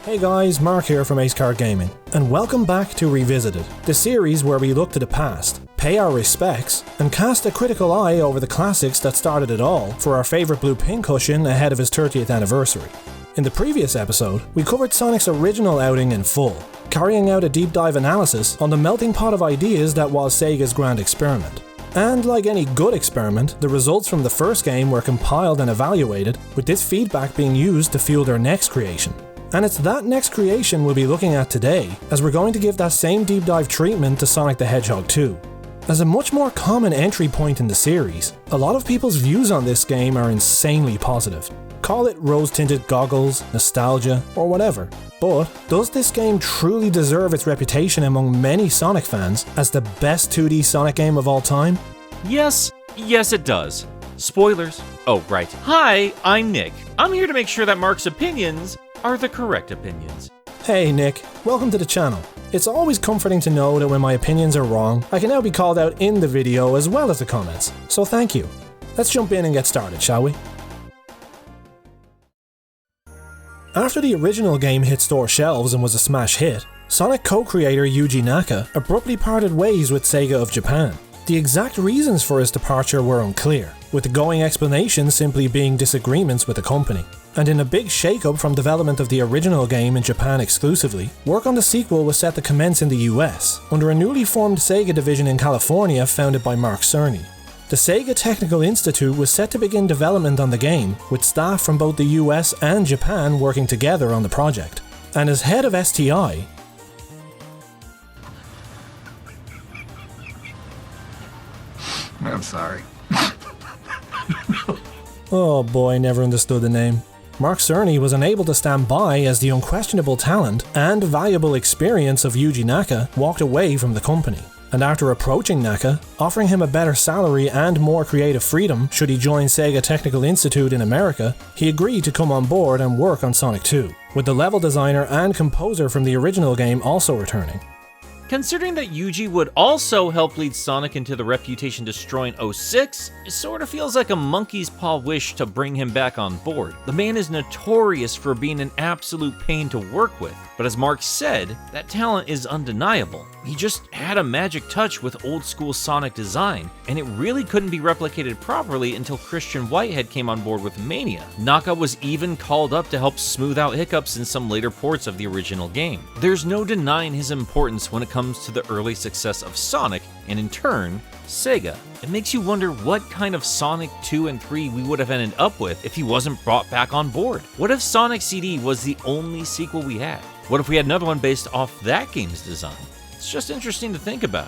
Hey guys, Mark here from Ace Card Gaming, and welcome back to Revisited, the series where we look to the past, pay our respects, and cast a critical eye over the classics that started it all for our favourite blue pincushion ahead of his 30th anniversary. In the previous episode, we covered Sonic's original outing in full, carrying out a deep dive analysis on the melting pot of ideas that was Sega's grand experiment. And like any good experiment, the results from the first game were compiled and evaluated, with this feedback being used to fuel their next creation. And it's that next creation we'll be looking at today, as we're going to give that same deep dive treatment to Sonic the Hedgehog 2. As a much more common entry point in the series, a lot of people's views on this game are insanely positive. Call it rose-tinted goggles, nostalgia, or whatever. But does this game truly deserve its reputation among many Sonic fans as the best 2D Sonic game of all time? Yes it does. Spoilers. Oh, right. Hi, I'm Nick. I'm here to make sure that Mark's opinions are the correct opinions. Hey Nick, welcome to the channel. It's always comforting to know that when my opinions are wrong, I can now be called out in the video as well as the comments, so thank you. Let's jump in and get started, shall we? After the original game hit store shelves and was a smash hit, Sonic co-creator Yuji Naka abruptly parted ways with Sega of Japan. The exact reasons for his departure were unclear, with the going explanation simply being disagreements with the company. And in a big shake-up from development of the original game in Japan exclusively, work on the sequel was set to commence in the US, under a newly formed Sega division in California founded by Mark Cerny. The Sega Technical Institute was set to begin development on the game, with staff from both the US and Japan working together on the project. And as head of STI, I'm sorry. oh boy, never understood the name. Mark Cerny was unable to stand by as the unquestionable talent and valuable experience of Yuji Naka walked away from the company. And after approaching Naka, offering him a better salary and more creative freedom should he join Sega Technical Institute in America, he agreed to come on board and work on Sonic 2, with the level designer and composer from the original game also returning. Considering that Yuji would also help lead Sonic into the reputation-destroying 06, it sorta feels like a monkey's paw wish to bring him back on board. The man is notorious for being an absolute pain to work with, but as Mark said, that talent is undeniable. He just had a magic touch with old-school Sonic design, and it really couldn't be replicated properly until Christian Whitehead came on board with Mania. Naka was even called up to help smooth out hiccups in some later ports of the original game. There's no denying his importance when it comes to the early success of Sonic, and in turn, Sega. It makes you wonder what kind of Sonic 2 and 3 we would have ended up with if he wasn't brought back on board. What if Sonic CD was the only sequel we had? What if we had another one based off that game's design? It's just interesting to think about.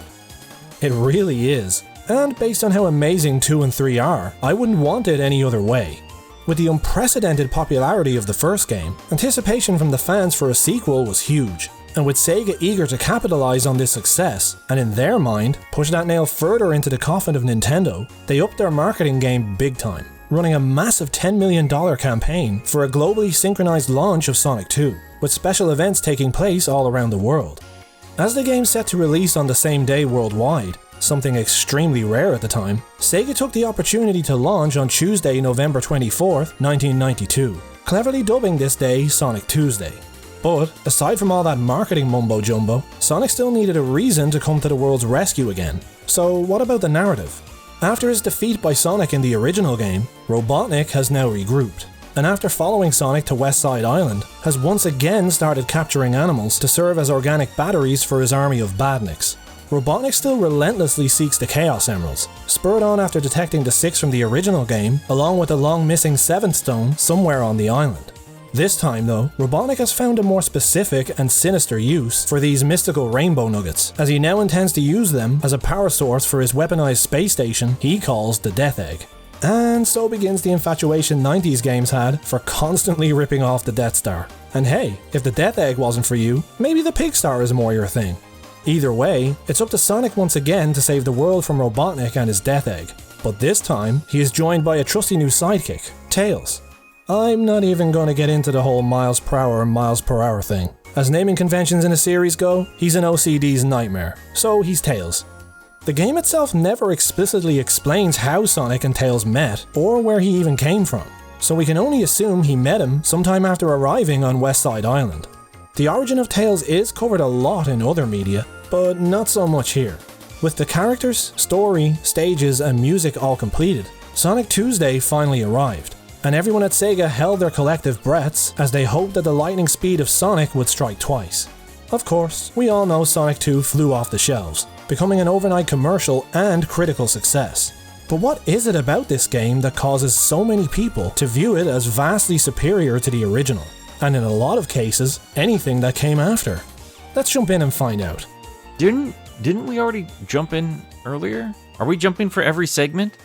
It really is. And based on how amazing 2 and 3 are, I wouldn't want it any other way. With the unprecedented popularity of the first game, anticipation from the fans for a sequel was huge. And with Sega eager to capitalize on this success, and in their mind, push that nail further into the coffin of Nintendo, they upped their marketing game big time, running a massive $10 million campaign for a globally synchronized launch of Sonic 2, with special events taking place all around the world. As the game set to release on the same day worldwide, something extremely rare at the time, Sega took the opportunity to launch on Tuesday, November 24th, 1992, cleverly dubbing this day Sonic Tuesday. But, aside from all that marketing mumbo-jumbo, Sonic still needed a reason to come to the world's rescue again. So what about the narrative? After his defeat by Sonic in the original game, Robotnik has now regrouped, and after following Sonic to West Side Island, has once again started capturing animals to serve as organic batteries for his army of badniks. Robotnik still relentlessly seeks the Chaos Emeralds, spurred on after detecting the 6 from the original game, along with the long-missing 7th stone somewhere on the island. This time though, Robotnik has found a more specific and sinister use for these mystical rainbow nuggets, as he now intends to use them as a power source for his weaponized space station he calls the Death Egg. And so begins the infatuation 90s games had for constantly ripping off the Death Star. And hey, if the Death Egg wasn't for you, maybe the Pig Star is more your thing. Either way, it's up to Sonic once again to save the world from Robotnik and his Death Egg. But this time, he is joined by a trusty new sidekick, Tails. I'm not even going to get into the whole miles per hour thing. As naming conventions in a series go, he's an OCD's nightmare, so he's Tails. The game itself never explicitly explains how Sonic and Tails met, or where he even came from, so we can only assume he met him sometime after arriving on West Side Island. The origin of Tails is covered a lot in other media, but not so much here. With the characters, story, stages, and music all completed, Sonic Tuesday finally arrived, and everyone at Sega held their collective breaths as they hoped that the lightning speed of Sonic would strike twice. Of course, we all know Sonic 2 flew off the shelves, becoming an overnight commercial and critical success. But what is it about this game that causes so many people to view it as vastly superior to the original, and in a lot of cases, anything that came after? Let's jump in and find out. Didn't we already jump in earlier? Are we jumping for every segment?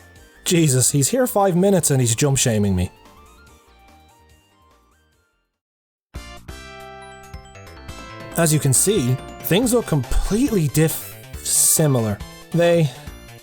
Jesus, he's here 5 minutes and he's jump shaming me. As you can see, things look completely similar. They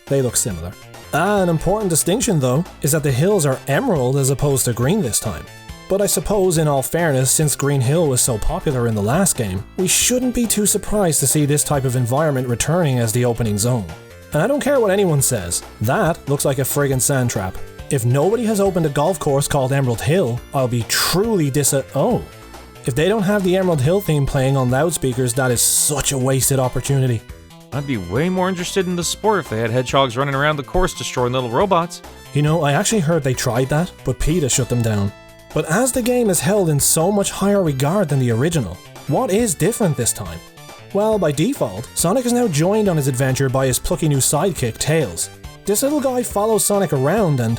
look similar. An important distinction though, is that the hills are emerald as opposed to green this time. But I suppose in all fairness, since Green Hill was so popular in the last game, we shouldn't be too surprised to see this type of environment returning as the opening zone. And I don't care what anyone says, that looks like a friggin' sand trap. If nobody has opened a golf course called Emerald Hill, I'll be truly if they don't have the Emerald Hill theme playing on loudspeakers, that is such a wasted opportunity. I'd be way more interested in the sport if they had hedgehogs running around the course destroying little robots. You know, I actually heard they tried that, but PETA shut them down. But as the game is held in so much higher regard than the original, what is different this time? Well, by default, Sonic is now joined on his adventure by his plucky new sidekick, Tails. This little guy follows Sonic around and...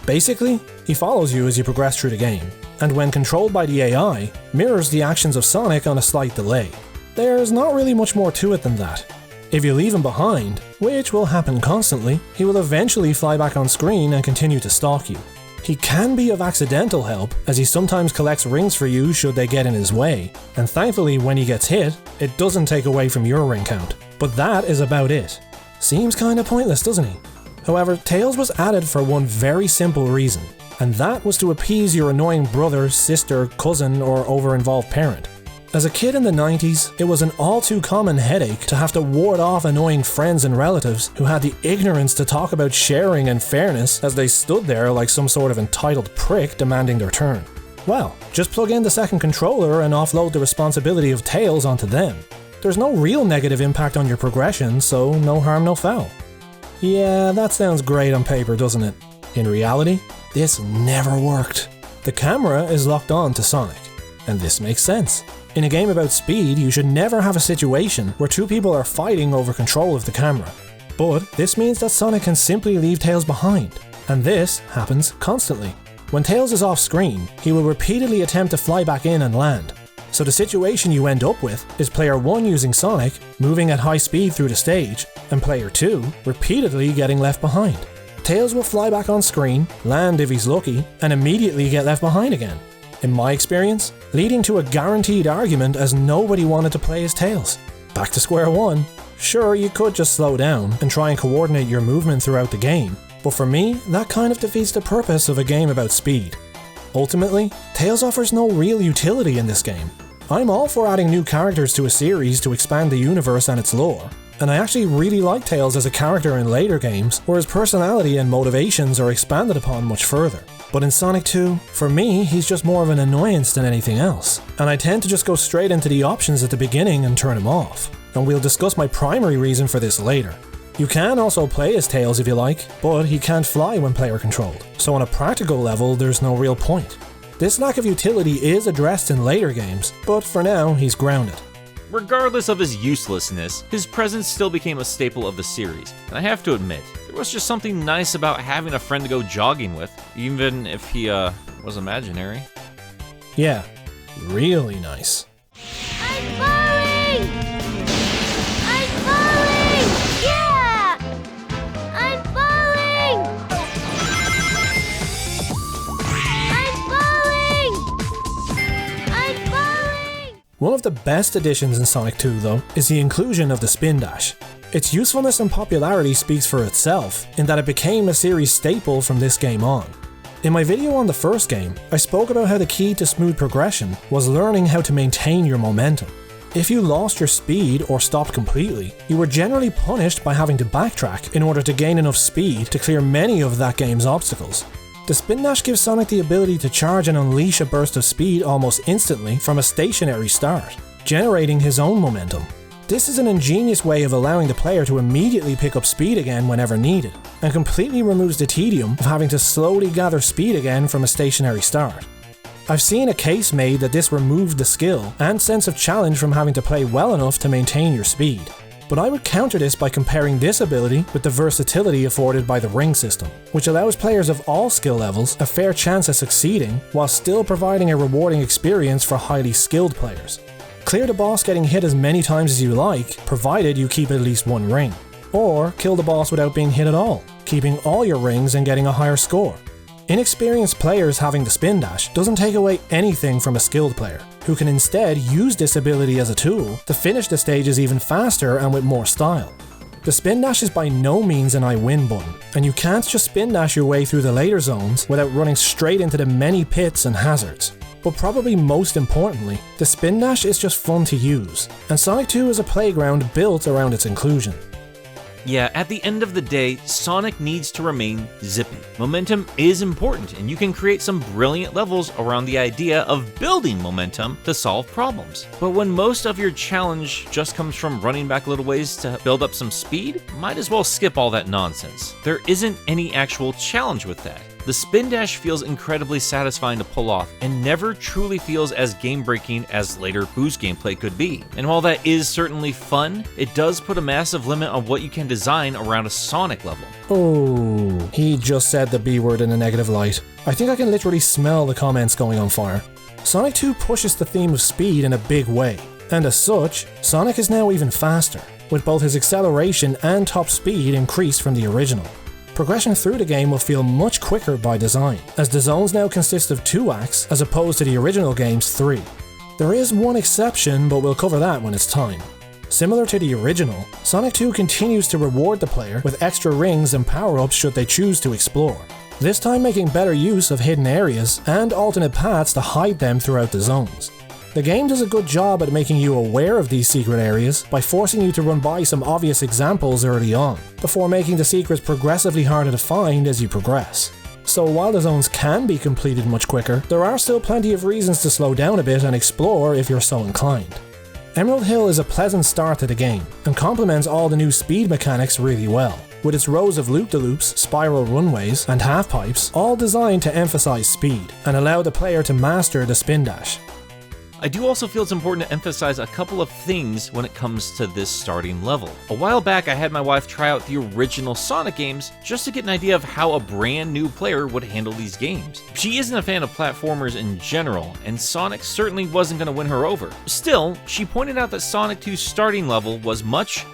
Basically, he follows you as you progress through the game, and when controlled by the AI, mirrors the actions of Sonic on a slight delay. There's not really much more to it than that. If you leave him behind, which will happen constantly, he will eventually fly back on screen and continue to stalk you. He can be of accidental help, as he sometimes collects rings for you should they get in his way, and thankfully when he gets hit, it doesn't take away from your ring count. But that is about it. Seems kinda pointless, doesn't he? However, Tails was added for one very simple reason, and that was to appease your annoying brother, sister, cousin, or over-involved parent. As a kid in the 90s, it was an all too common headache to have to ward off annoying friends and relatives who had the ignorance to talk about sharing and fairness as they stood there like some sort of entitled prick demanding their turn. Well, just plug in the second controller and offload the responsibility of Tails onto them. There's no real negative impact on your progression, so no harm, no foul. Yeah, that sounds great on paper, doesn't it? In reality, this never worked. The camera is locked on to Sonic, and this makes sense. In a game about speed, you should never have a situation where two people are fighting over control of the camera. But this means that Sonic can simply leave Tails behind, and this happens constantly. When Tails is off screen, he will repeatedly attempt to fly back in and land. So the situation you end up with is player 1 using Sonic, moving at high speed through the stage, and player 2 repeatedly getting left behind. Tails will fly back on screen, land if he's lucky, and immediately get left behind again. In my experience, leading to a guaranteed argument as nobody wanted to play as Tails. Back to square one. Sure, you could just slow down and try and coordinate your movement throughout the game, but for me, that kind of defeats the purpose of a game about speed. Ultimately, Tails offers no real utility in this game. I'm all for adding new characters to a series to expand the universe and its lore, and I actually really like Tails as a character in later games where his personality and motivations are expanded upon much further. But in Sonic 2, for me, he's just more of an annoyance than anything else, and I tend to just go straight into the options at the beginning and turn him off, and we'll discuss my primary reason for this later. You can also play as Tails if you like, but he can't fly when player controlled, so on a practical level there's no real point. This lack of utility is addressed in later games, but for now he's grounded. Regardless of his uselessness, his presence still became a staple of the series, and I have to admit, there was just something nice about having a friend to go jogging with, even if he, was imaginary. Yeah, really nice. I'm falling! I'm falling! Yeah! I'm falling! I'm falling! I'm falling! One of the best additions in Sonic 2 though, is the inclusion of the spin dash. Its usefulness and popularity speaks for itself, in that it became a series staple from this game on. In my video on the first game, I spoke about how the key to smooth progression was learning how to maintain your momentum. If you lost your speed or stopped completely, you were generally punished by having to backtrack in order to gain enough speed to clear many of that game's obstacles. The spin dash gives Sonic the ability to charge and unleash a burst of speed almost instantly from a stationary start, generating his own momentum. This is an ingenious way of allowing the player to immediately pick up speed again whenever needed, and completely removes the tedium of having to slowly gather speed again from a stationary start. I've seen a case made that this removed the skill and sense of challenge from having to play well enough to maintain your speed. But I would counter this by comparing this ability with the versatility afforded by the ring system, which allows players of all skill levels a fair chance of succeeding while still providing a rewarding experience for highly skilled players. Clear the boss getting hit as many times as you like, provided you keep at least one ring. Or kill the boss without being hit at all, keeping all your rings and getting a higher score. Inexperienced players having the spin dash doesn't take away anything from a skilled player, who can instead use this ability as a tool to finish the stages even faster and with more style. The spin dash is by no means an I win button, and you can't just spin dash your way through the later zones without running straight into the many pits and hazards. But probably most importantly, the spin dash is just fun to use, and Sonic 2 is a playground built around its inclusion. Yeah, at the end of the day, Sonic needs to remain zippy. Momentum is important, and you can create some brilliant levels around the idea of building momentum to solve problems. But when most of your challenge just comes from running back a little ways to build up some speed, might as well skip all that nonsense. There isn't any actual challenge with that. The spin dash feels incredibly satisfying to pull off and never truly feels as game-breaking as later boost gameplay could be. And while that is certainly fun, it does put a massive limit on what you can design around a Sonic level. Oh, he just said the B word in a negative light. I think I can literally smell the comments going on fire. Sonic 2 pushes the theme of speed in a big way, and as such, Sonic is now even faster, with both his acceleration and top speed increased from the original. Progression through the game will feel much quicker by design, as the zones now consist of 2 acts as opposed to the original game's 3. There is one exception, but we'll cover that when it's time. Similar to the original, Sonic 2 continues to reward the player with extra rings and power-ups should they choose to explore, this time making better use of hidden areas and alternate paths to hide them throughout the zones. The game does a good job at making you aware of these secret areas by forcing you to run by some obvious examples early on, before making the secrets progressively harder to find as you progress. So while the zones can be completed much quicker, there are still plenty of reasons to slow down a bit and explore if you're so inclined. Emerald Hill is a pleasant start to the game, and complements all the new speed mechanics really well, with its rows of loop-de-loops, spiral runways, and half-pipes, all designed to emphasize speed, and allow the player to master the spin dash. I do also feel it's important to emphasize a couple of things when it comes to this starting level. A while back, I had my wife try out the original Sonic games just to get an idea of how a brand new player would handle these games. She isn't a fan of platformers in general, and Sonic certainly wasn't going to win her over. Still, she pointed out that Sonic 2's starting level was much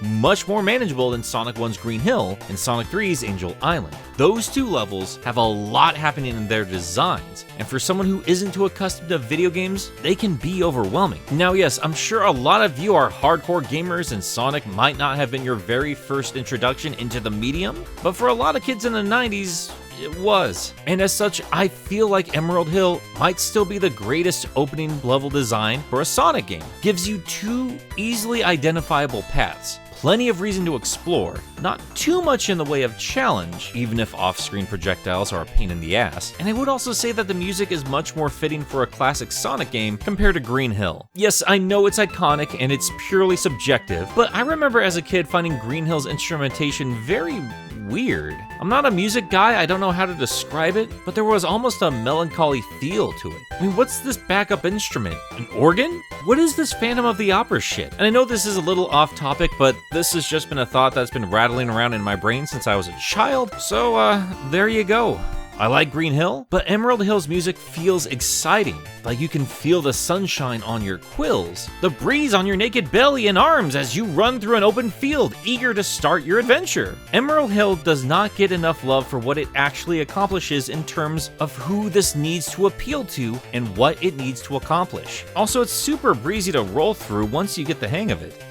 more manageable than Sonic 1's Green Hill and Sonic 3's Angel Island. Those two levels have a lot happening in their designs, and for someone who isn't too accustomed to video games, they can be overwhelming. Now yes, I'm sure a lot of you are hardcore gamers and Sonic might not have been your very first introduction into the medium, but for a lot of kids in the 90s, it was. And as such, I feel like Emerald Hill might still be the greatest opening level design for a Sonic game. Gives you 2 easily identifiable paths, plenty of reason to explore, not too much in the way of challenge, even if off-screen projectiles are a pain in the ass, and I would also say that the music is much more fitting for a classic Sonic game compared to Green Hill. Yes, I know it's iconic and it's purely subjective, but I remember as a kid finding Green Hill's instrumentation very weird. I'm not a music guy, I don't know how to describe it, but there was almost a melancholy feel to it. I mean, what's this backup instrument? An organ? What is this Phantom of the Opera shit? And I know this is a little off topic, but this has just been a thought that's been rattling around in my brain since I was a child, so there you go. I like Green Hill, but Emerald Hill's music feels exciting, like you can feel the sunshine on your quills, the breeze on your naked belly and arms as you run through an open field, eager to start your adventure. Emerald Hill does not get enough love for what it actually accomplishes in terms of who this needs to appeal to and what it needs to accomplish. Also, it's super breezy to roll through once you get the hang of it.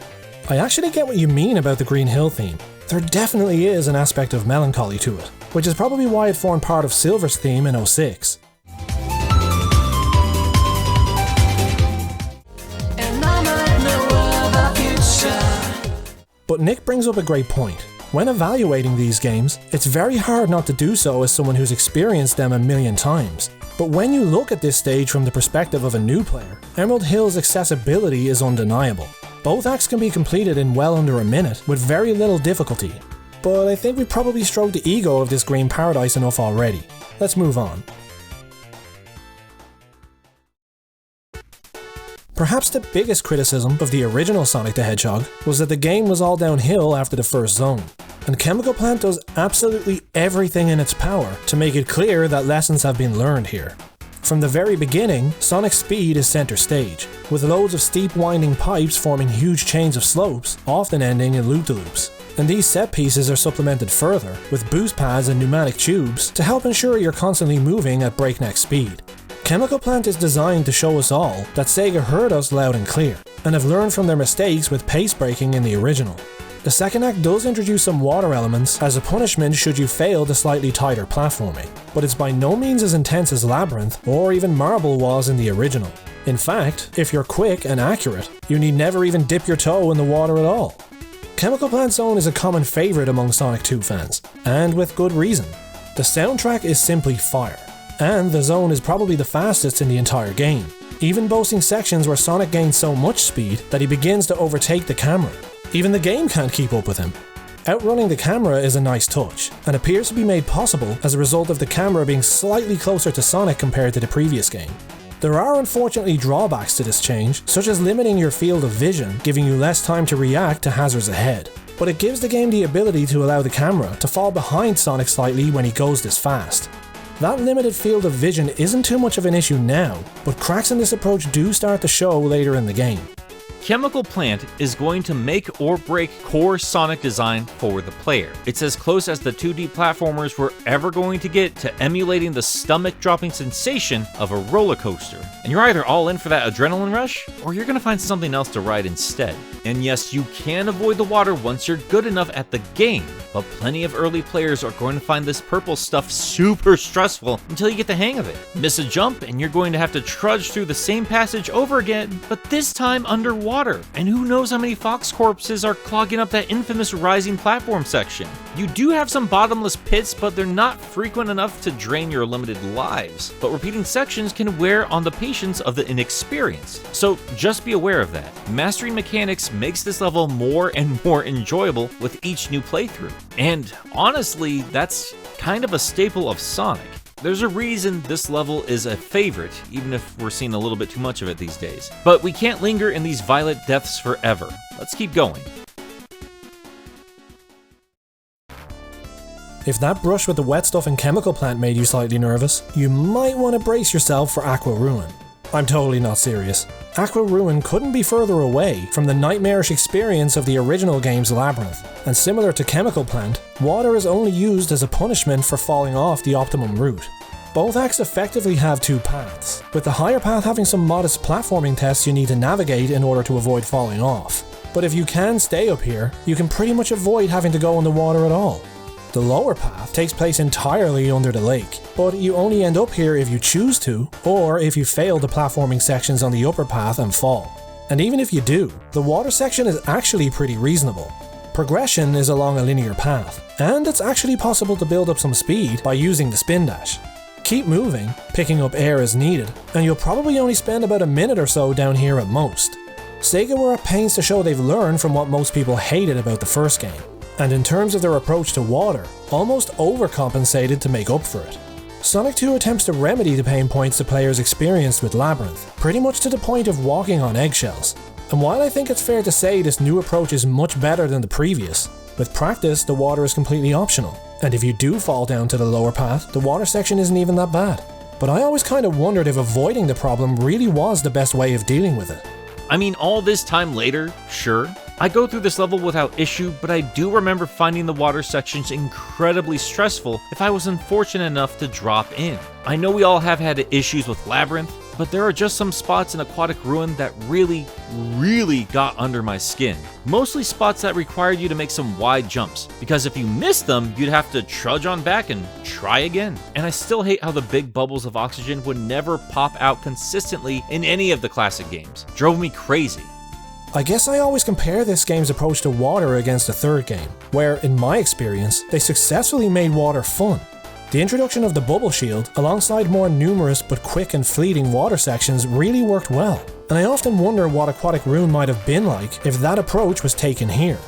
I actually get what you mean about the Green Hill theme. There definitely is an aspect of melancholy to it, which is probably why it formed part of Silver's theme in 06. But Nick brings up a great point. When evaluating these games, it's very hard not to do so as someone who's experienced them a million times. But when you look at this stage from the perspective of a new player, Emerald Hill's accessibility is undeniable. Both acts can be completed in well under a minute with very little difficulty. But I think we probably stroked the ego of this green paradise enough already. Let's move on. Perhaps the biggest criticism of the original Sonic the Hedgehog was that the game was all downhill after the first zone, and Chemical Plant does absolutely everything in its power to make it clear that lessons have been learned here. From the very beginning, Sonic's speed is center stage, with loads of steep winding pipes forming huge chains of slopes, often ending in loop-de-loops. And these set pieces are supplemented further with boost pads and pneumatic tubes to help ensure you're constantly moving at breakneck speed. Chemical Plant is designed to show us all that Sega heard us loud and clear, and have learned from their mistakes with pace breaking in the original. The second act does introduce some water elements as a punishment should you fail the slightly tighter platforming, but it's by no means as intense as Labyrinth or even Marble was in the original. In fact, if you're quick and accurate, you need never even dip your toe in the water at all. Chemical Plant Zone is a common favourite among Sonic 2 fans, and with good reason. The soundtrack is simply fire, and the zone is probably the fastest in the entire game, even boasting sections where Sonic gains so much speed that he begins to overtake the camera. Even the game can't keep up with him. Outrunning the camera is a nice touch, and appears to be made possible as a result of the camera being slightly closer to Sonic compared to the previous game. There are unfortunately drawbacks to this change, such as limiting your field of vision, giving you less time to react to hazards ahead. But it gives the game the ability to allow the camera to fall behind Sonic slightly when he goes this fast. That limited field of vision isn't too much of an issue now, but cracks in this approach do start to show later in the game. Chemical Plant is going to make or break core Sonic design for the player. It's as close as the 2D platformers were ever going to get to emulating the stomach-dropping sensation of a roller coaster. And you're either all in for that adrenaline rush, or you're going to find something else to ride instead. And yes, you can avoid the water once you're good enough at the game, but plenty of early players are going to find this purple stuff super stressful until you get the hang of it. Miss a jump and you're going to have to trudge through the same passage over again, but this time underwater. And who knows how many fox corpses are clogging up that infamous rising platform section. You do have some bottomless pits, but they're not frequent enough to drain your limited lives. But repeating sections can wear on the patience of the inexperienced, so just be aware of that. Mastering mechanics makes this level more and more enjoyable with each new playthrough. And honestly, that's kind of a staple of Sonic. There's a reason this level is a favorite, even if we're seeing a little bit too much of it these days. But we can't linger in these violent deaths forever. Let's keep going. If that brush with the wet stuff in Chemical Plant made you slightly nervous, you might want to brace yourself for Aqua Ruin. I'm totally not serious. Aqua Ruin couldn't be further away from the nightmarish experience of the original game's Labyrinth, and similar to Chemical Plant, water is only used as a punishment for falling off the optimum route. Both acts effectively have two paths, with the higher path having some modest platforming tests you need to navigate in order to avoid falling off. But if you can stay up here, you can pretty much avoid having to go in the water at all. The lower path takes place entirely under the lake, but you only end up here if you choose to, or if you fail the platforming sections on the upper path and fall. And even if you do, the water section is actually pretty reasonable. Progression is along a linear path, and it's actually possible to build up some speed by using the spin dash. Keep moving, picking up air as needed, and you'll probably only spend about a minute or so down here at most. Sega were at pains to show they've learned from what most people hated about the first game, and in terms of their approach to water, almost overcompensated to make up for it. Sonic 2 attempts to remedy the pain points the players experienced with Labyrinth, pretty much to the point of walking on eggshells. And while I think it's fair to say this new approach is much better than the previous, with practice the water is completely optional, and if you do fall down to the lower path, the water section isn't even that bad. But I always kind of wondered if avoiding the problem really was the best way of dealing with it. I mean, all this time later, sure, I go through this level without issue, but I do remember finding the water sections incredibly stressful if I was unfortunate enough to drop in. I know we all have had issues with Labyrinth, but there are just some spots in Aquatic Ruin that really got under my skin. Mostly spots that required you to make some wide jumps, because if you missed them, you'd have to trudge on back and try again. And I still hate how the big bubbles of oxygen would never pop out consistently in any of the classic games. Drove me crazy. I guess I always compare this game's approach to water against the third game, where, in my experience, they successfully made water fun. The introduction of the bubble shield, alongside more numerous but quick and fleeting water sections, really worked well, and I often wonder what Aqua Ruin might have been like if that approach was taken here.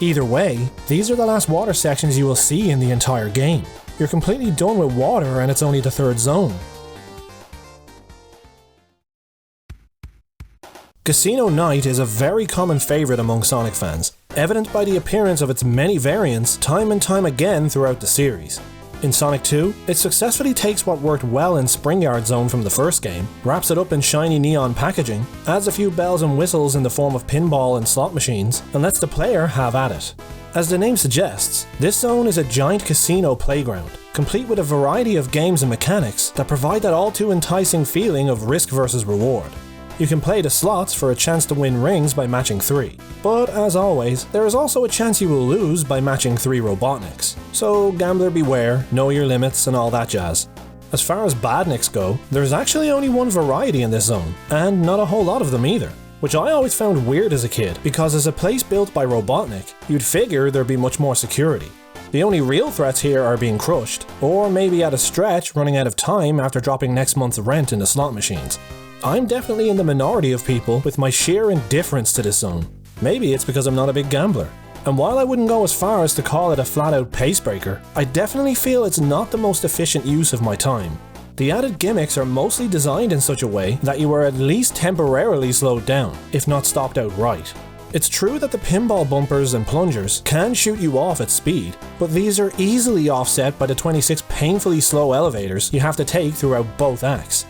Either way, these are the last water sections you will see in the entire game. You're completely done with water and it's only the third zone. Casino Night is a very common favourite among Sonic fans, evident by the appearance of its many variants time and time again throughout the series. In Sonic 2, it successfully takes what worked well in Springyard Zone from the first game, wraps it up in shiny neon packaging, adds a few bells and whistles in the form of pinball and slot machines, and lets the player have at it. As the name suggests, this zone is a giant casino playground, complete with a variety of games and mechanics that provide that all too enticing feeling of risk versus reward. You can play the slots for a chance to win rings by matching 3, but as always, there is also a chance you will lose by matching 3 Robotniks. So gambler beware, know your limits and all that jazz. As far as badniks go, there's actually only one variety in this zone, and not a whole lot of them either, which I always found weird as a kid, because as a place built by Robotnik, you'd figure there'd be much more security. The only real threats here are being crushed, or maybe at a stretch running out of time after dropping next month's rent in the slot machines. I'm definitely in the minority of people with my sheer indifference to this zone. Maybe it's because I'm not a big gambler. And while I wouldn't go as far as to call it a flat-out pacebreaker, I definitely feel it's not the most efficient use of my time. The added gimmicks are mostly designed in such a way that you are at least temporarily slowed down, if not stopped outright. It's true that the pinball bumpers and plungers can shoot you off at speed, but these are easily offset by the 26 painfully slow elevators you have to take throughout both acts.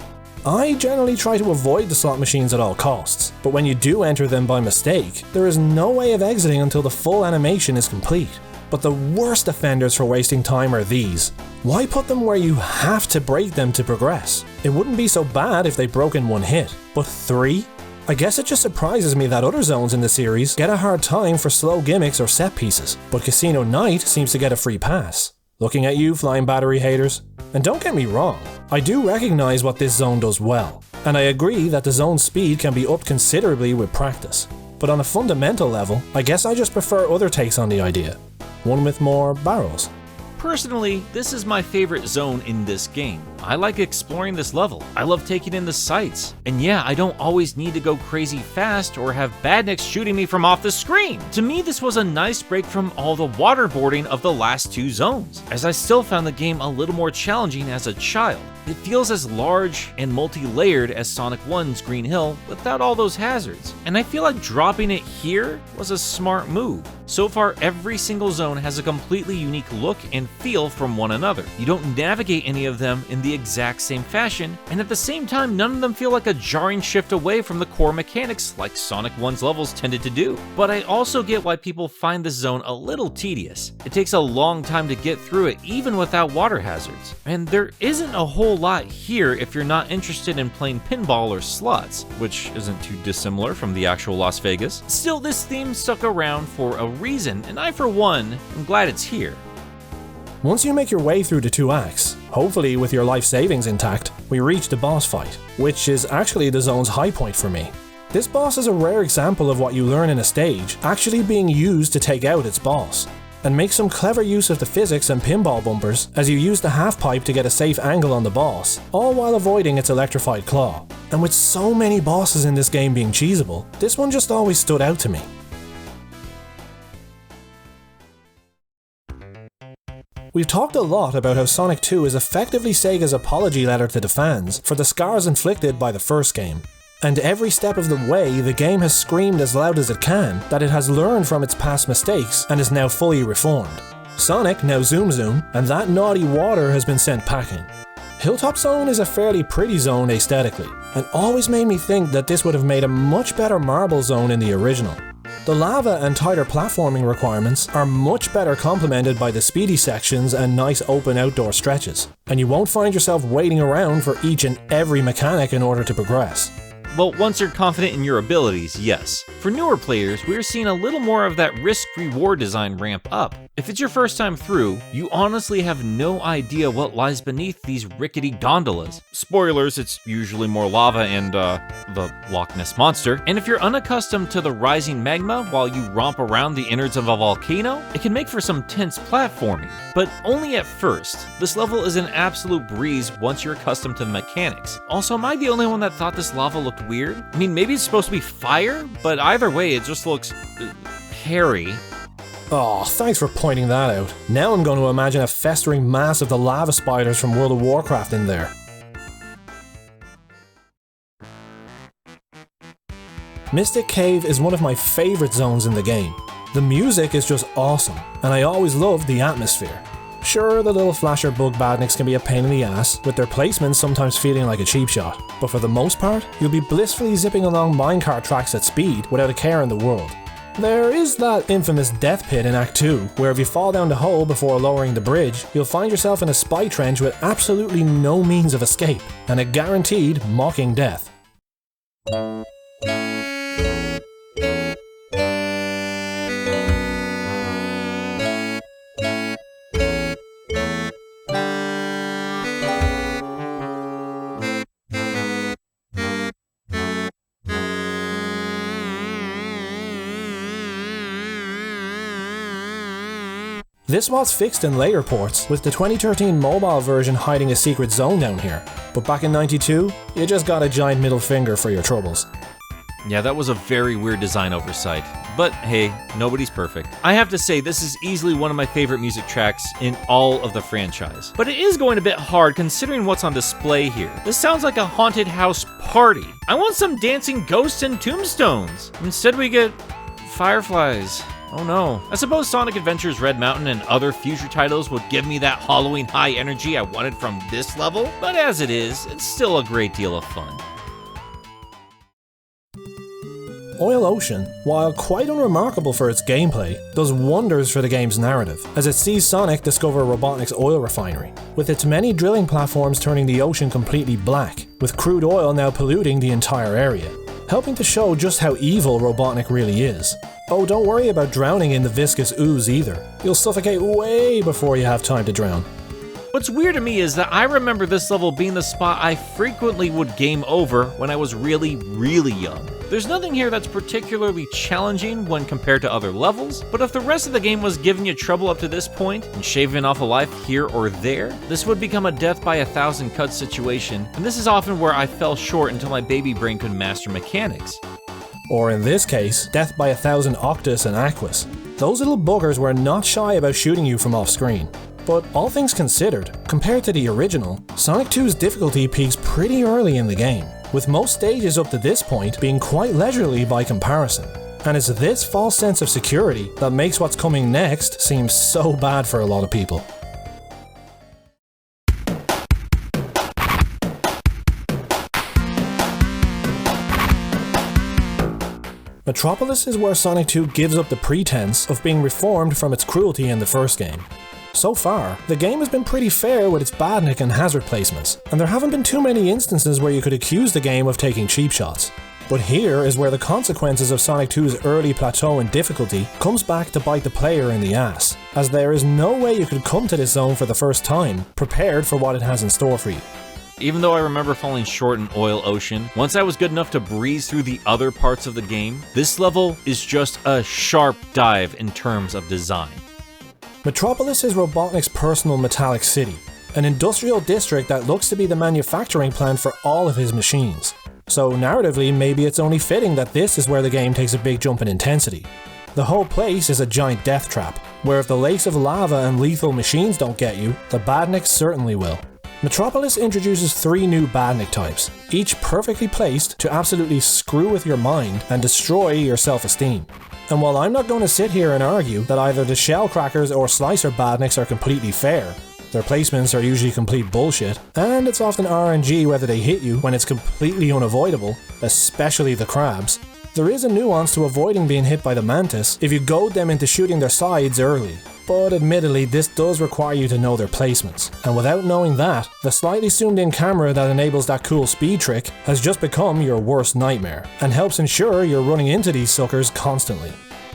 I generally try to avoid the slot machines at all costs, but when you do enter them by mistake, there is no way of exiting until the full animation is complete. But the worst offenders for wasting time are these. Why put them where you have to break them to progress? It wouldn't be so bad if they broke in one hit, but 3? I guess it just surprises me that other zones in the series get a hard time for slow gimmicks or set pieces, but Casino Night seems to get a free pass. Looking at you, flying battery haters. And don't get me wrong, I do recognize what this zone does well, and I agree that the zone's speed can be upped considerably with practice. But on a fundamental level, I guess I just prefer other takes on the idea. One with more barrels. Personally, this is my favorite zone in this game. I like exploring this level. I love taking in the sights. And yeah, I don't always need to go crazy fast or have badniks shooting me from off the screen. To me, this was a nice break from all the waterboarding of the last 2 zones, as I still found the game a little more challenging as a child. It feels as large and multi-layered as Sonic 1's Green Hill without all those hazards, and I feel like dropping it here was a smart move. So far, every single zone has a completely unique look and feel from one another. You don't navigate any of them in the exact same fashion, and at the same time, none of them feel like a jarring shift away from the core mechanics like Sonic 1's levels tended to do. But I also get why people find this zone a little tedious. It takes a long time to get through it even without water hazards, and there isn't a whole lot here if you're not interested in playing pinball or slots, which isn't too dissimilar from the actual Las Vegas. Still, this theme stuck around for a reason, and I for one am glad it's here. Once you make your way through the 2 acts, hopefully with your life savings intact, we reach the boss fight, which is actually the zone's high point for me. This boss is a rare example of what you learn in a stage actually being used to take out its boss, and make some clever use of the physics and pinball bumpers as you use the half pipe to get a safe angle on the boss, all while avoiding its electrified claw. And with so many bosses in this game being cheesable, this one just always stood out to me. We've talked a lot about how Sonic 2 is effectively Sega's apology letter to the fans for the scars inflicted by the first game. And every step of the way, the game has screamed as loud as it can that it has learned from its past mistakes and is now fully reformed. Sonic now Zoom Zoom, and that naughty water has been sent packing. Hilltop Zone is a fairly pretty zone aesthetically, and always made me think that this would have made a much better marble zone in the original. The lava and tighter platforming requirements are much better complemented by the speedy sections and nice open outdoor stretches, and you won't find yourself waiting around for each and every mechanic in order to progress. Well, once you're confident in your abilities, yes. For newer players, we're seeing a little more of that risk-reward design ramp up. If it's your first time through, you honestly have no idea what lies beneath these rickety gondolas. Spoilers, it's usually more lava and, the Loch Ness Monster. And if you're unaccustomed to the rising magma while you romp around the innards of a volcano, it can make for some tense platforming. But only at first. This level is an absolute breeze once you're accustomed to the mechanics. Also, am I the only one that thought this lava looked weird? I mean, maybe it's supposed to be fire, but either way, it just looks hairy. Oh, thanks for pointing that out. Now I'm going to imagine a festering mass of the lava spiders from World of Warcraft in there. Mystic Cave is one of my favourite zones in the game. The music is just awesome, and I always loved the atmosphere. Sure, the little flasher bug badniks can be a pain in the ass, with their placements sometimes feeling like a cheap shot, but for the most part, you'll be blissfully zipping along minecart tracks at speed without a care in the world. There is that infamous death pit in Act 2, where if you fall down the hole before lowering the bridge, you'll find yourself in a spy trench with absolutely no means of escape, and a guaranteed mocking death. This was fixed in later ports, with the 2013 mobile version hiding a secret zone down here. But back in '92, you just got a giant middle finger for your troubles. Yeah, that was a very weird design oversight. But hey, nobody's perfect. I have to say, this is easily one of my favorite music tracks in all of the franchise. But it is going a bit hard considering what's on display here. This sounds like a haunted house party. I want some dancing ghosts and tombstones. Instead we get fireflies. Oh no. I suppose Sonic Adventures Red Mountain and other future titles would give me that Halloween high energy I wanted from this level, but as it is, it's still a great deal of fun. Oil Ocean, while quite unremarkable for its gameplay, does wonders for the game's narrative, as it sees Sonic discover Robotnik's oil refinery, with its many drilling platforms turning the ocean completely black, with crude oil now polluting the entire area, helping to show just how evil Robotnik really is. Oh, don't worry about drowning in the viscous ooze either. You'll suffocate way before you have time to drown. What's weird to me is that I remember this level being the spot I frequently would game over when I was really young. There's nothing here that's particularly challenging when compared to other levels, but if the rest of the game was giving you trouble up to this point and shaving off a life here or there, this would become a death by 1,000 cuts situation, and this is often where I fell short until my baby brain could master mechanics. Or in this case, death by 1,000 Octus and Aquas. Those little buggers were not shy about shooting you from off screen. But all things considered, compared to the original, Sonic 2's difficulty peaks pretty early in the game, with most stages up to this point being quite leisurely by comparison. And it's this false sense of security that makes what's coming next seem so bad for a lot of people. Metropolis is where Sonic 2 gives up the pretense of being reformed from its cruelty in the first game. So far, the game has been pretty fair with its badnik and hazard placements, and there haven't been too many instances where you could accuse the game of taking cheap shots. But here is where the consequences of Sonic 2's early plateau in difficulty comes back to bite the player in the ass, as there is no way you could come to this zone for the first time, prepared for what it has in store for you. Even though I remember falling short in Oil Ocean, once I was good enough to breeze through the other parts of the game, this level is just a sharp dive in terms of design. Metropolis is Robotnik's personal metallic city, an industrial district that looks to be the manufacturing plant for all of his machines. So narratively, maybe it's only fitting that this is where the game takes a big jump in intensity. The whole place is a giant death trap, where if the lakes of lava and lethal machines don't get you, the badniks certainly will. Metropolis introduces 3 new badnik types, each perfectly placed to absolutely screw with your mind and destroy your self-esteem. And while I'm not going to sit here and argue that either the Shellcrackers or Slicer badniks are completely fair, their placements are usually complete bullshit, and it's often RNG whether they hit you when it's completely unavoidable, especially the crabs, there is a nuance to avoiding being hit by the mantis if you goad them into shooting their sides early. But admittedly, this does require you to know their placements, and without knowing that, the slightly zoomed in camera that enables that cool speed trick has just become your worst nightmare, and helps ensure you're running into these suckers constantly.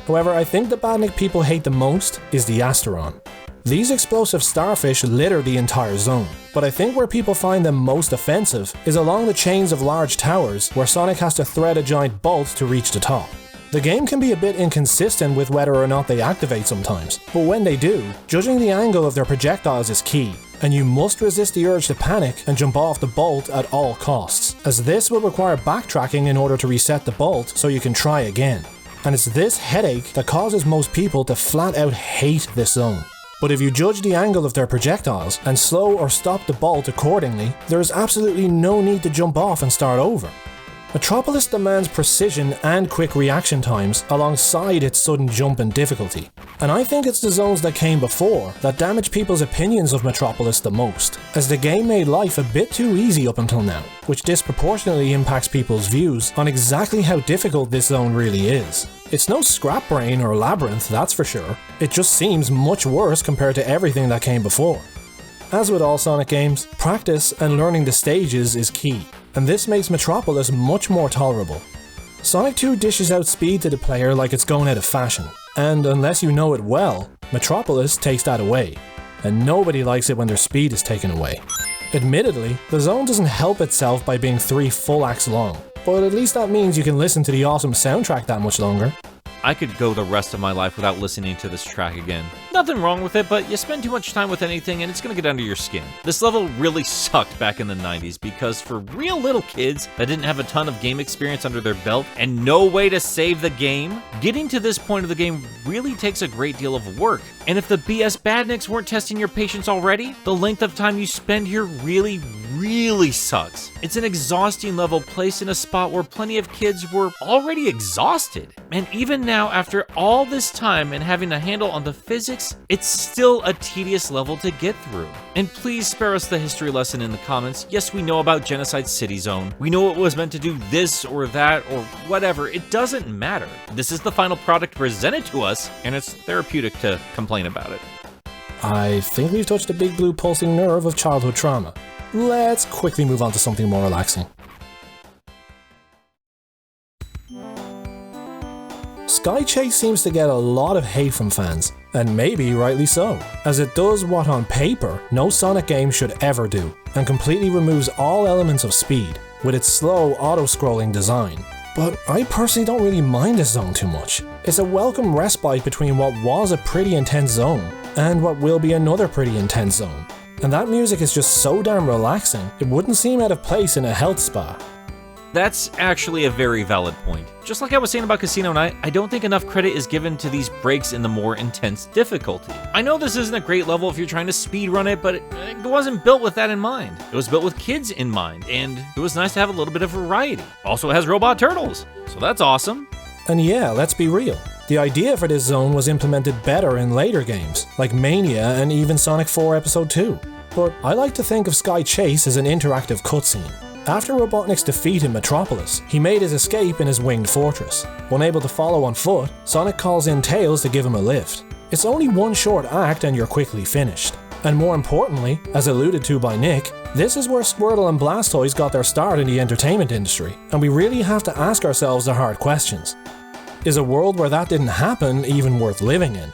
However, I think the Badnik people hate the most is the Asteron. These explosive starfish litter the entire zone, but I think where people find them most offensive is along the chains of large towers where Sonic has to thread a giant bolt to reach the top. The game can be a bit inconsistent with whether or not they activate sometimes, but when they do, judging the angle of their projectiles is key, and you must resist the urge to panic and jump off the bolt at all costs, as this will require backtracking in order to reset the bolt so you can try again. And it's this headache that causes most people to flat out hate this zone. But if you judge the angle of their projectiles and slow or stop the bolt accordingly, there is absolutely no need to jump off and start over. Metropolis demands precision and quick reaction times alongside its sudden jump in difficulty. And I think it's the zones that came before that damage people's opinions of Metropolis the most, as the game made life a bit too easy up until now, which disproportionately impacts people's views on exactly how difficult this zone really is. It's no scrap brain or labyrinth, that's for sure. It just seems much worse compared to everything that came before. As with all Sonic games, practice and learning the stages is key, and this makes Metropolis much more tolerable. Sonic 2 dishes out speed to the player like it's going out of fashion, and unless you know it well, Metropolis takes that away, and nobody likes it when their speed is taken away. Admittedly, the zone doesn't help itself by being 3 full acts long, but at least that means you can listen to the awesome soundtrack that much longer. I could go the rest of my life without listening to this track again. Nothing wrong with it, but you spend too much time with anything and it's gonna get under your skin. This level really sucked back in the 90s because for real little kids that didn't have a ton of game experience under their belt and no way to save the game, getting to this point of the game really takes a great deal of work. And if the BS Badniks weren't testing your patience already, the length of time you spend here really sucks. It's an exhausting level placed in a spot where plenty of kids were already exhausted. And even now, after all this time and having a handle on the physics, it's still a tedious level to get through. And please spare us the history lesson in the comments. Yes, we know about Genocide City Zone. We know it was meant to do this or that or whatever. It doesn't matter. This is the final product presented to us, and it's therapeutic to complain about it. I think we've touched the big blue pulsing nerve of childhood trauma. Let's quickly move on to something more relaxing. Sky Chase seems to get a lot of hate from fans, and maybe rightly so, as it does what on paper no Sonic game should ever do, and completely removes all elements of speed, with its slow auto-scrolling design. But I personally don't really mind this zone too much. It's a welcome respite between what was a pretty intense zone, and what will be another pretty intense zone. And that music is just so damn relaxing, it wouldn't seem out of place in a health spa. That's actually a very valid point. Just like I was saying about Casino Night, I don't think enough credit is given to these breaks in the more intense difficulty. I know this isn't a great level if you're trying to speedrun it, but it wasn't built with that in mind. It was built with kids in mind, and it was nice to have a little bit of variety. Also, it has robot turtles, so that's awesome. And yeah, let's be real. The idea for this zone was implemented better in later games, like Mania and even Sonic 4 Episode 2. But I like to think of Sky Chase as an interactive cutscene. After Robotnik's defeat in Metropolis, he made his escape in his winged fortress. Unable to follow on foot, Sonic calls in Tails to give him a lift. It's only one short act and you're quickly finished. And more importantly, as alluded to by Nick, this is where Squirtle and Blastoise got their start in the entertainment industry, and we really have to ask ourselves the hard questions. Is a world where that didn't happen even worth living in?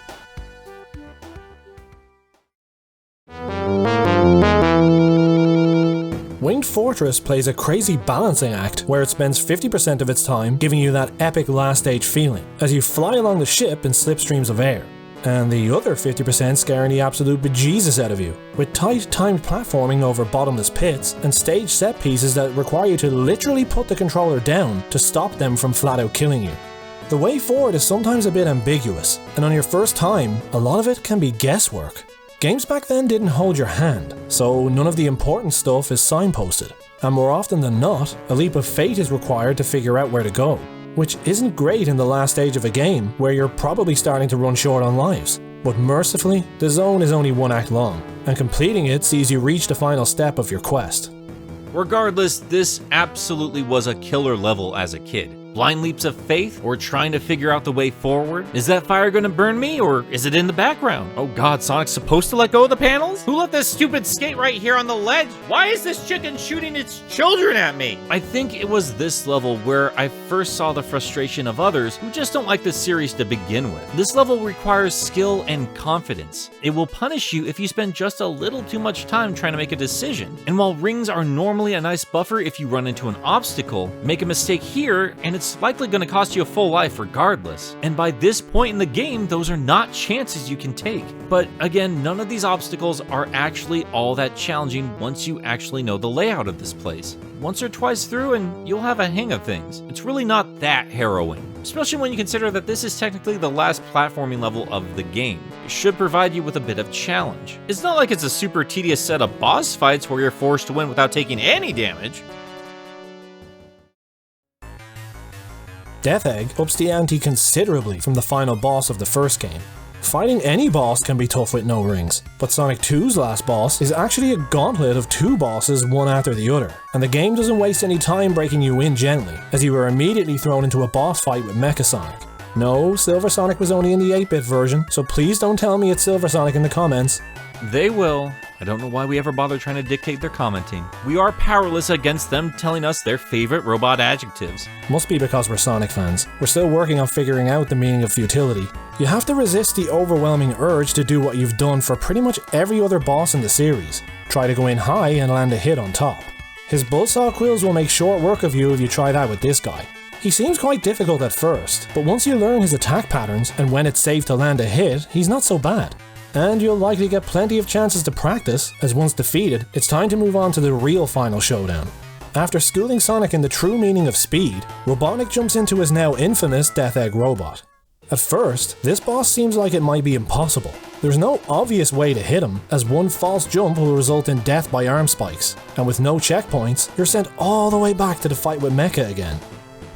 Winged Fortress plays a crazy balancing act where it spends 50% of its time giving you that epic last stage feeling as you fly along the ship in slipstreams of air, and the other 50% scaring the absolute bejesus out of you, with tight timed platforming over bottomless pits and stage set pieces that require you to literally put the controller down to stop them from flat out killing you. The way forward is sometimes a bit ambiguous, and on your first time, a lot of it can be guesswork. Games back then didn't hold your hand, so none of the important stuff is signposted, and more often than not, a leap of fate is required to figure out where to go, which isn't great in the last stage of a game where you're probably starting to run short on lives. But mercifully, the zone is only one act long, and completing it sees you reach the final step of your quest. Regardless, this absolutely was a killer level as a kid. Blind leaps of faith? Or trying to figure out the way forward? Is that fire gonna burn me, or is it in the background? Oh god, Sonic's supposed to let go of the panels? Who let this stupid skate right here on the ledge? Why is this chicken shooting its children at me? I think it was this level where I first saw the frustration of others who just don't like this series to begin with. This level requires skill and confidence. It will punish you if you spend just a little too much time trying to make a decision. And while rings are normally a nice buffer if you run into an obstacle, make a mistake here and it's likely going to cost you a full life regardless. And by this point in the game, those are not chances you can take. But again, none of these obstacles are actually all that challenging once you actually know the layout of this place. Once or twice through and you'll have a hang of things. It's really not that harrowing, especially when you consider that this is technically the last platforming level of the game. It should provide you with a bit of challenge. It's not like it's a super tedious set of boss fights where you're forced to win without taking any damage. Death Egg ups the ante considerably from the final boss of the first game. Fighting any boss can be tough with no rings, but Sonic 2's last boss is actually a gauntlet of two bosses one after the other, and the game doesn't waste any time breaking you in gently, as you are immediately thrown into a boss fight with Mecha Sonic. No, Silver Sonic was only in the 8-bit version, so please don't tell me it's Silver Sonic in the comments. They will. I don't know why we ever bother trying to dictate their commenting. We are powerless against them telling us their favorite robot adjectives. Must be because we're Sonic fans. We're still working on figuring out the meaning of futility. You have to resist the overwhelming urge to do what you've done for pretty much every other boss in the series. Try to go in high and land a hit on top. His buzzsaw quills will make short work of you if you try that with this guy. He seems quite difficult at first, but once you learn his attack patterns and when it's safe to land a hit, he's not so bad. And you'll likely get plenty of chances to practice, as once defeated, it's time to move on to the real final showdown. After schooling Sonic in the true meaning of speed, Robotnik jumps into his now infamous Death Egg robot. At first, this boss seems like it might be impossible. There's no obvious way to hit him, as one false jump will result in death by arm spikes, and with no checkpoints, you're sent all the way back to the fight with Mecha again.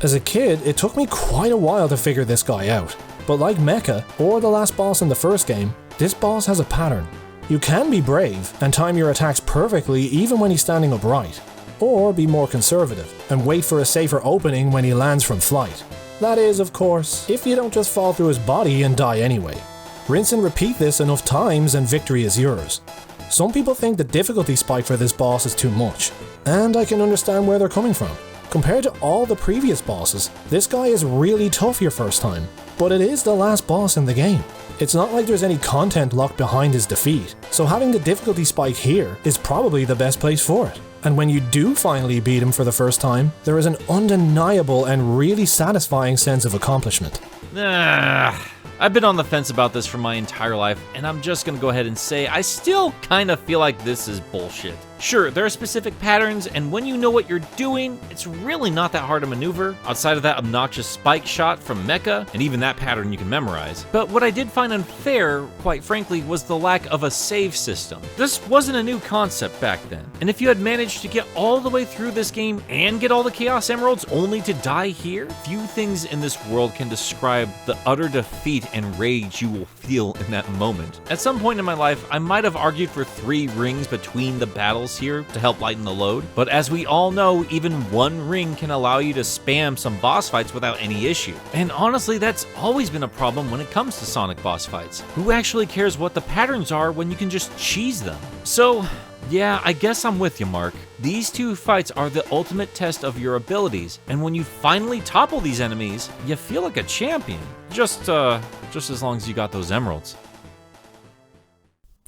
As a kid, it took me quite a while to figure this guy out, but like Mecha, or the last boss in the first game, this boss has a pattern. You can be brave and time your attacks perfectly even when he's standing upright, or be more conservative and wait for a safer opening when he lands from flight. That is, of course, if you don't just fall through his body and die anyway. Rinse and repeat this enough times and victory is yours. Some people think the difficulty spike for this boss is too much, and I can understand where they're coming from. Compared to all the previous bosses, this guy is really tough your first time, but it is the last boss in the game. It's not like there's any content locked behind his defeat, so having the difficulty spike here is probably the best place for it. And when you do finally beat him for the first time, there is an undeniable and really satisfying sense of accomplishment. I've been on the fence about this for my entire life, and I'm just gonna go ahead and say I still kind of feel like this is bullshit. Sure, there are specific patterns, and when you know what you're doing, it's really not that hard to maneuver, outside of that obnoxious spike shot from Mecha, and even that pattern you can memorize. But what I did find unfair, quite frankly, was the lack of a save system. This wasn't a new concept back then, and if you had managed to get all the way through this game and get all the Chaos Emeralds only to die here, few things in this world can describe the utter defeat and rage you will feel in that moment. At some point in my life, I might have argued for 3 rings between the battles here to help lighten the load, but as we all know, even 1 ring can allow you to spam some boss fights without any issue. And honestly, that's always been a problem when it comes to Sonic boss fights. Who actually cares what the patterns are when you can just cheese them? So, yeah, I guess I'm with you, Mark. These 2 fights are the ultimate test of your abilities, and when you finally topple these enemies, you feel like a champion. Just as long as you got those emeralds.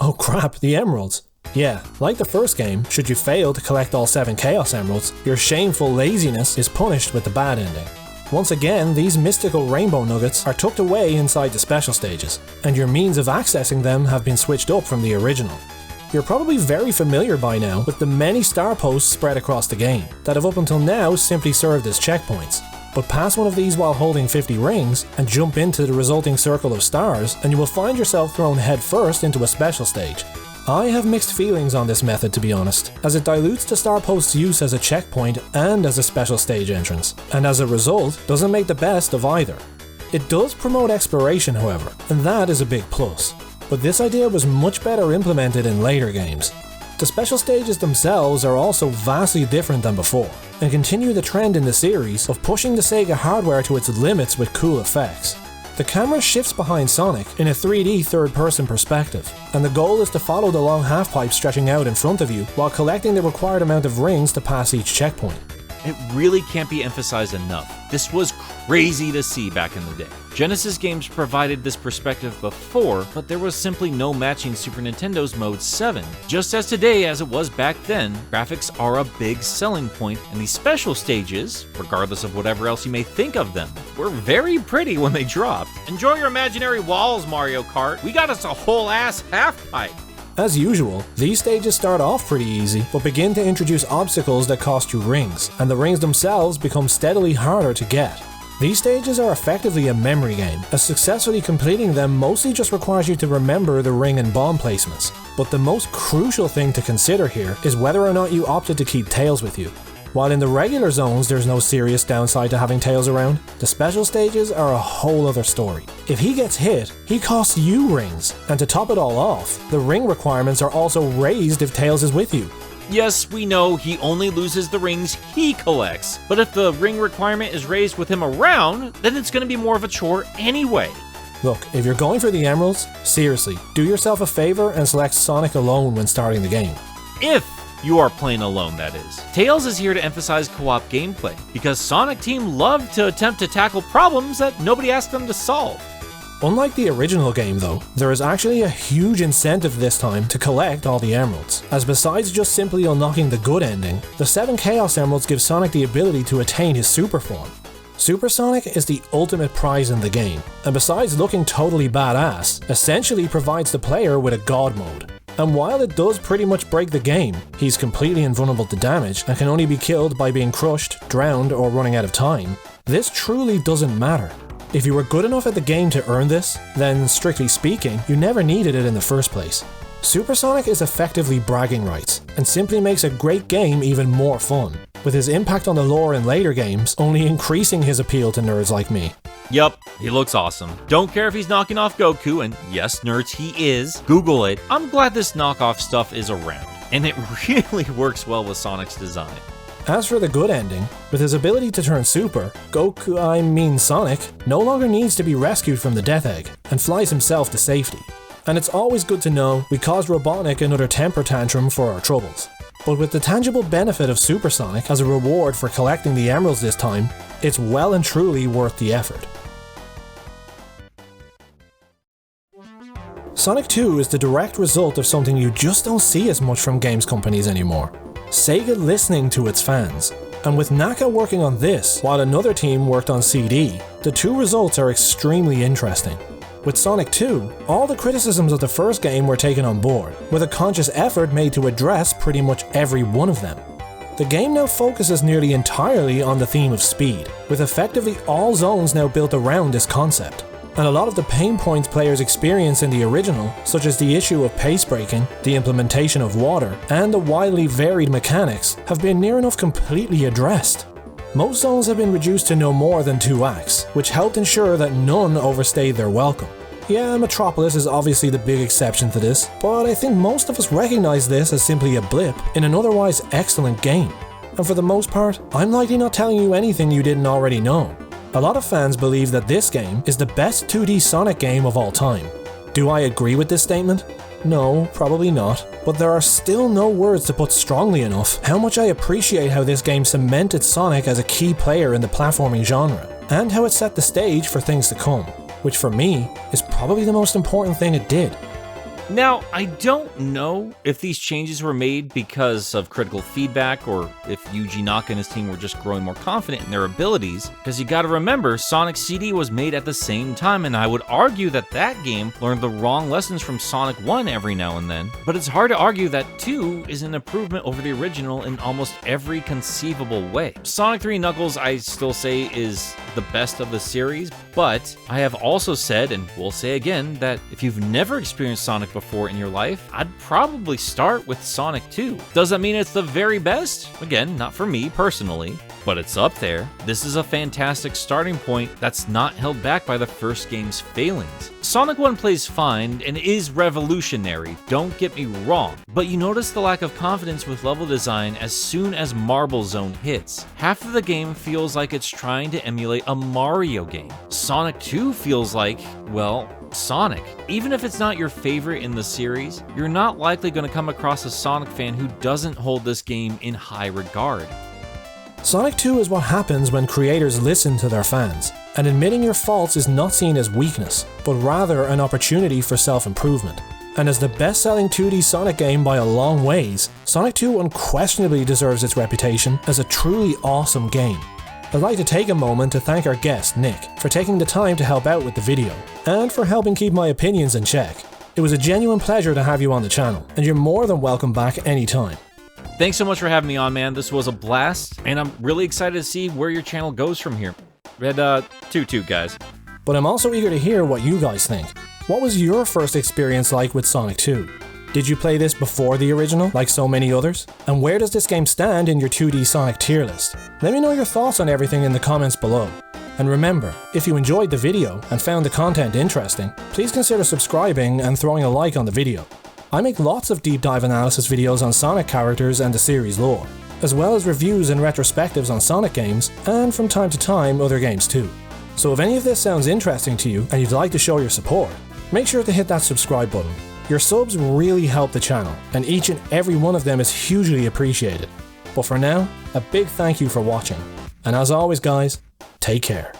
Oh crap, the emeralds. Yeah, like the first game, should you fail to collect all 7 Chaos Emeralds, your shameful laziness is punished with the bad ending. Once again, these mystical rainbow nuggets are tucked away inside the special stages, and your means of accessing them have been switched up from the original. You're probably very familiar by now with the many star posts spread across the game, that have up until now simply served as checkpoints. But pass one of these while holding 50 rings, and jump into the resulting circle of stars, and you will find yourself thrown headfirst into a special stage. I have mixed feelings on this method, to be honest, as it dilutes the star post's use as a checkpoint and as a special stage entrance, and as a result, doesn't make the best of either. It does promote exploration, however, and that is a big plus, but this idea was much better implemented in later games. The special stages themselves are also vastly different than before, and continue the trend in the series of pushing the Sega hardware to its limits with cool effects. The camera shifts behind Sonic in a 3D third-person perspective, and the goal is to follow the long half-pipe stretching out in front of you while collecting the required amount of rings to pass each checkpoint. It really can't be emphasized enough. This was crazy to see back in the day. Genesis games provided this perspective before, but there was simply no matching Super Nintendo's Mode 7. Just as today as it was back then, graphics are a big selling point, and these special stages, regardless of whatever else you may think of them, were very pretty when they dropped. Enjoy your imaginary walls, Mario Kart. We got us a whole ass half-pipe. As usual, these stages start off pretty easy, but begin to introduce obstacles that cost you rings, and the rings themselves become steadily harder to get. These stages are effectively a memory game, as successfully completing them mostly just requires you to remember the ring and bomb placements. But the most crucial thing to consider here is whether or not you opted to keep Tails with you. While in the regular zones there's no serious downside to having Tails around, the special stages are a whole other story. If he gets hit, he costs you rings, and to top it all off, the ring requirements are also raised if Tails is with you. Yes, we know he only loses the rings he collects, but if the ring requirement is raised with him around, then it's going to be more of a chore anyway. Look, if you're going for the emeralds, seriously, do yourself a favor and select Sonic alone when starting the game. If you are playing alone, that is. Tails is here to emphasize co-op gameplay, because Sonic Team love to attempt to tackle problems that nobody asked them to solve. Unlike the original game though, there is actually a huge incentive this time to collect all the emeralds, as besides just simply unlocking the good ending, the 7 Chaos Emeralds give Sonic the ability to attain his super form. Super Sonic is the ultimate prize in the game, and besides looking totally badass, essentially provides the player with a god mode. And while it does pretty much break the game, he's completely invulnerable to damage and can only be killed by being crushed, drowned, or running out of time, this truly doesn't matter. If you were good enough at the game to earn this, then strictly speaking, you never needed it in the first place. Super Sonic is effectively bragging rights, and simply makes a great game even more fun, with his impact on the lore in later games only increasing his appeal to nerds like me. Yup, he looks awesome. Don't care if he's knocking off Goku, and yes, nerds, he is. Google it. I'm glad this knockoff stuff is around, and it really works well with Sonic's design. As for the good ending, with his ability to turn super, Sonic, no longer needs to be rescued from the Death Egg, and flies himself to safety. And it's always good to know we caused Robotnik another temper tantrum for our troubles. But with the tangible benefit of Super Sonic as a reward for collecting the emeralds this time, it's well and truly worth the effort. Sonic 2 is the direct result of something you just don't see as much from games companies anymore. Sega listening to its fans. And with Naka working on this, while another team worked on CD, the two results are extremely interesting. With Sonic 2, all the criticisms of the first game were taken on board, with a conscious effort made to address pretty much every one of them. The game now focuses nearly entirely on the theme of speed, with effectively all zones now built around this concept. And a lot of the pain points players experience in the original, such as the issue of pace breaking, the implementation of water, and the widely varied mechanics, have been near enough completely addressed. Most zones have been reduced to no more than 2 acts, which helped ensure that none overstayed their welcome. Yeah, Metropolis is obviously the big exception to this, but I think most of us recognize this as simply a blip in an otherwise excellent game. And for the most part, I'm likely not telling you anything you didn't already know. A lot of fans believe that this game is the best 2D Sonic game of all time. Do I agree with this statement? No, probably not, but there are still no words to put strongly enough how much I appreciate how this game cemented Sonic as a key player in the platforming genre, and how it set the stage for things to come, which for me is probably the most important thing it did. Now, I don't know if these changes were made because of critical feedback or if Yuji Naka and his team were just growing more confident in their abilities, because you gotta remember, Sonic CD was made at the same time, and I would argue that that game learned the wrong lessons from Sonic 1 every now and then, but it's hard to argue that 2 is an improvement over the original in almost every conceivable way. Sonic 3 Knuckles, I still say, is the best of the series, but I have also said, and will say again, that if you've never experienced Sonic with before in your life, I'd probably start with Sonic 2. Does that mean it's the very best? Again, not for me personally, but it's up there. This is a fantastic starting point that's not held back by the first game's failings. Sonic 1 plays fine and is revolutionary, don't get me wrong, but you notice the lack of confidence with level design as soon as Marble Zone hits. Half of the game feels like it's trying to emulate a Mario game. Sonic 2 feels like, well, Sonic. Even if it's not your favorite in the series, you're not likely going to come across a Sonic fan who doesn't hold this game in high regard. Sonic 2 is what happens when creators listen to their fans, and admitting your faults is not seen as weakness, but rather an opportunity for self-improvement. And as the best-selling 2D Sonic game by a long ways, Sonic 2 unquestionably deserves its reputation as a truly awesome game. I'd like to take a moment to thank our guest, Nick, for taking the time to help out with the video, and for helping keep my opinions in check. It was a genuine pleasure to have you on the channel, and you're more than welcome back anytime. Thanks so much for having me on, man. This was a blast, and I'm really excited to see where your channel goes from here. Red, toot guys. But I'm also eager to hear what you guys think. What was your first experience like with Sonic 2? Did you play this before the original, like so many others? And where does this game stand in your 2D Sonic tier list? Let me know your thoughts on everything in the comments below. And remember, if you enjoyed the video and found the content interesting, please consider subscribing and throwing a like on the video. I make lots of deep dive analysis videos on Sonic characters and the series lore, as well as reviews and retrospectives on Sonic games, and from time to time other games too. So if any of this sounds interesting to you and you'd like to show your support, make sure to hit that subscribe button. Your subs really help the channel, and each and every one of them is hugely appreciated. But for now, a big thank you for watching, and as always guys, take care.